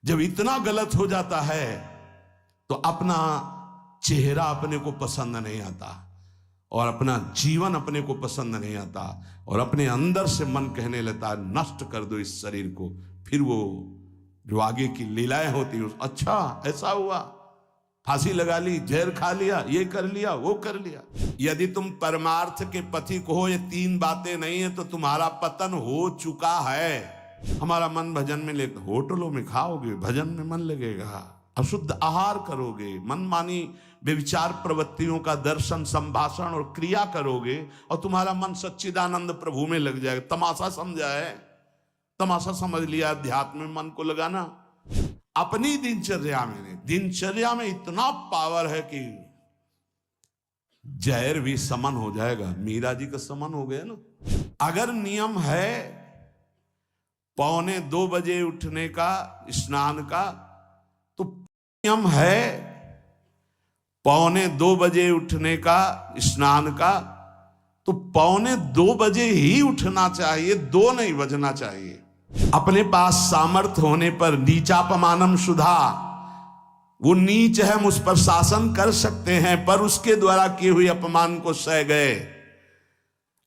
जब इतना गलत हो जाता है तो अपना चेहरा अपने को पसंद नहीं आता और अपना जीवन अपने को पसंद नहीं आता और अपने अंदर से मन कहने लगता है नष्ट कर दो इस शरीर को। फिर वो जो आगे की लीलाएं होती है, अच्छा ऐसा हुआ, फांसी लगा ली, जहर खा लिया, ये कर लिया, वो कर लिया। यदि तुम परमार्थ के पथिक हो, ये तीन बातें नहीं है तो तुम्हारा पतन हो चुका है। हमारा मन भजन में लेकर, होटलों में खाओगे, भजन में मन लगेगा, अशुद्ध आहार करोगे, मनमानी व्यभिचार प्रवृत्तियों का दर्शन, संभाषण और क्रिया करोगे और तुम्हारा मन सच्चिदानंद प्रभु में लग जाएगा। तमाशा समझा है, तमाशा समझ लिया अध्यात्म में मन को लगाना। अपनी दिनचर्या में इतना पावर है कि जहर भी समन हो जाएगा। मीरा जी का समन हो गया ना। अगर नियम है 1:45 बजे उठने का, स्नान का, तो नियम है 1:45 बजे उठने का, स्नान का, तो 1:45 बजे ही उठना चाहिए, 2 नहीं बजना चाहिए। अपने पास सामर्थ्य होने पर नीचापमानम सुधा, वो नीच है, मुझ पर शासन कर सकते हैं, पर उसके द्वारा किए हुए अपमान को सह गए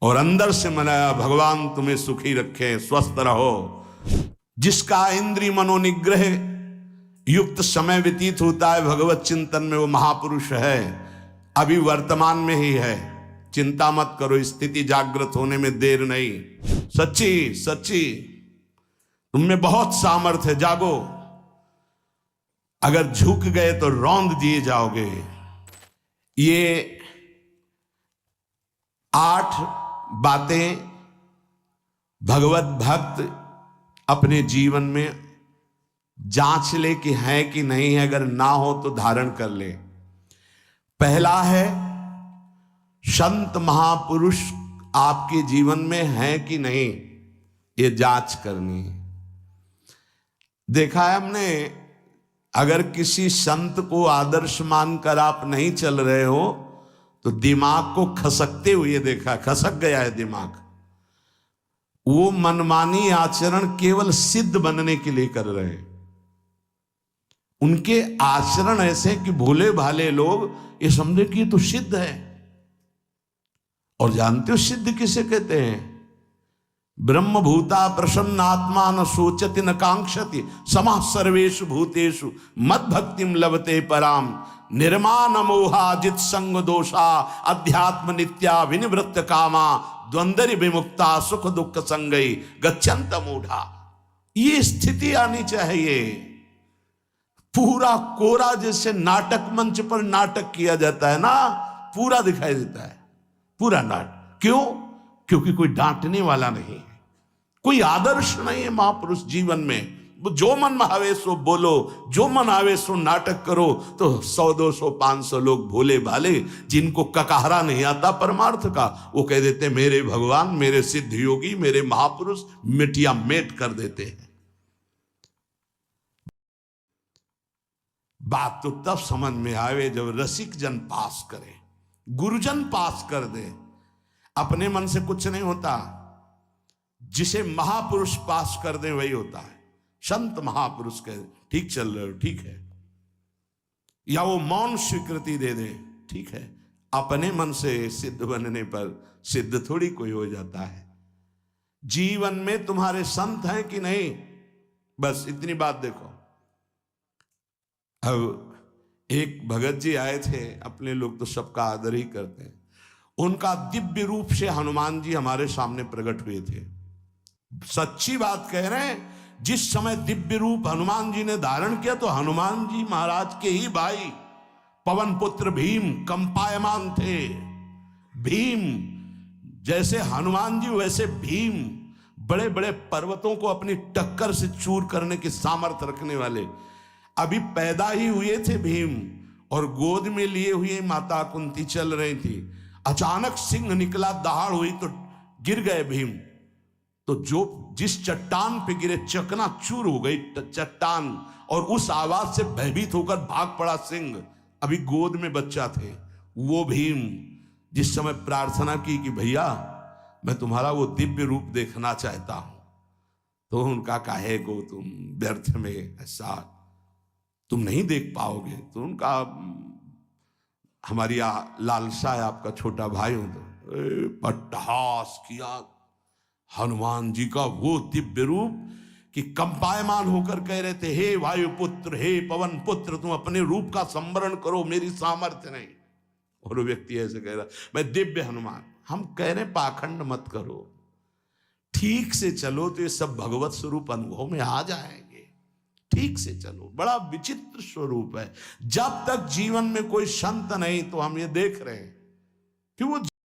और अंदर से मनाया भगवान तुम्हें सुखी रखे, स्वस्थ रहो। जिसका इंद्रिय मनोनिग्रह युक्त समय व्यतीत होता है भगवत चिंतन में, वो महापुरुष है। अभी वर्तमान में ही है, चिंता मत करो, स्थिति जागृत होने में देर नहीं। सच्ची सच्ची तुम में बहुत सामर्थ्य है, जागो। अगर झुक गए तो रौंद दिए जाओगे। ये 8 बातें भगवत भक्त अपने जीवन में जांच ले कि है कि नहीं है, अगर ना हो तो धारण कर ले। पहला है, संत महापुरुष आपके जीवन में है कि नहीं, ये जांच करनी है। देखा है हमने, अगर किसी संत को आदर्श मानकर आप नहीं चल रहे हो तो दिमाग को खसकते हुए देखा, खसक गया है दिमाग। वो मनमानी आचरण केवल सिद्ध बनने के लिए कर रहे हैं। उनके आचरण ऐसे कि भोले भाले लोग ये समझे कि ये तो सिद्ध है। और जानते हो सिद्ध किसे कहते हैं? ब्रह्म भूता प्रसन्नात्मा न सोचति न कांक्षति समः सर्वेषु भूतेषु मद भक्तिम लभते पराम निर्माण मोहाजित संग दोषा अध्यात्म नित्या विनिवृत्त कामा द्वंद्व विमुक्ता सुख दुख संगई गच्छन्त मूढ़ा। ये स्थिति आनी चाहिए। पूरा कोरा जैसे नाटक मंच पर नाटक किया जाता है ना, पूरा दिखाई देता है, पूरा नाटक। क्यों? क्योंकि कोई डांटने वाला नहीं है, कोई आदर्श नहीं है महापुरुष जीवन में। जो मन में आवे सो बोलो, जो मन आवे सो नाटक करो, तो 100 200 500 लोग भोले भाले जिनको ककहरा नहीं आता परमार्थ का, वो कह देते मेरे भगवान, मेरे सिद्ध योगी, मेरे महापुरुष, मिटिया मेट कर देते हैं। बात तो तब समझ में आवे जब रसिक जन पास करे, गुरुजन पास कर दे। अपने मन से कुछ नहीं होता, जिसे महापुरुष पास कर दे वही होता है। संत महापुरुष कहे ठीक चल रहे हो, ठीक है, या वो मौन स्वीकृति दे दे, ठीक है। अपने मन से सिद्ध बनने पर सिद्ध थोड़ी कोई हो जाता है। जीवन में तुम्हारे संत हैं कि नहीं, बस इतनी बात देखो। अब एक भगत जी आए थे, अपने लोग तो सबका आदर ही करते हैं। उनका दिव्य रूप से हनुमान जी हमारे सामने प्रकट हुए थे। सच्ची बात कह रहे हैं, जिस समय दिव्य रूप हनुमान जी ने धारण किया तो हनुमान जी महाराज के ही भाई पवन पुत्र भीम कंपायमान थे। भीम जैसे हनुमान जी वैसे भीम, बड़े बड़े पर्वतों को अपनी टक्कर से चूर करने की सामर्थ्य रखने वाले। अभी पैदा ही हुए थे भीम और गोद में लिए हुए माता कुंती चल रही थी। अचानक सिंह निकला, दहाड़ हुई तो गिर गए भीम। तो जिस चट्टान पे गिरे चकनाचूर हो गई चट्टान, और उस आवाज से भयभीत होकर भाग पड़ा सिंह। अभी गोद में बच्चा थे। वो भीम जिस समय प्रार्थना की कि भैया मैं तुम्हारा वो दिव्य रूप देखना चाहता हूं, तो उनका काहे को तुम व्यर्थ में ऐसा तुम नहीं देख पाओगे। तो उनका हमारी लालसा है आपका छोटा भाई हूं तो पट्टहास किया हनुमान जी का वो दिव्य रूप कि कंपायमान होकर कह रहे थे, हे वायुपुत्र, हे पवन पुत्र, तुम अपने रूप का संवरण करो, मेरी सामर्थ्य नहीं। और वो व्यक्ति ऐसे कह रहा, मैं दिव्य हनुमान। हम कह रहे पाखंड मत करो, ठीक से चलो तो ये सब भगवत स्वरूप अनुभव में आ जाएंगे। ठीक से चलो, बड़ा विचित्र स्वरूप है। जब तक जीवन में कोई संत नहीं, तो हम ये देख रहे हैं कि वो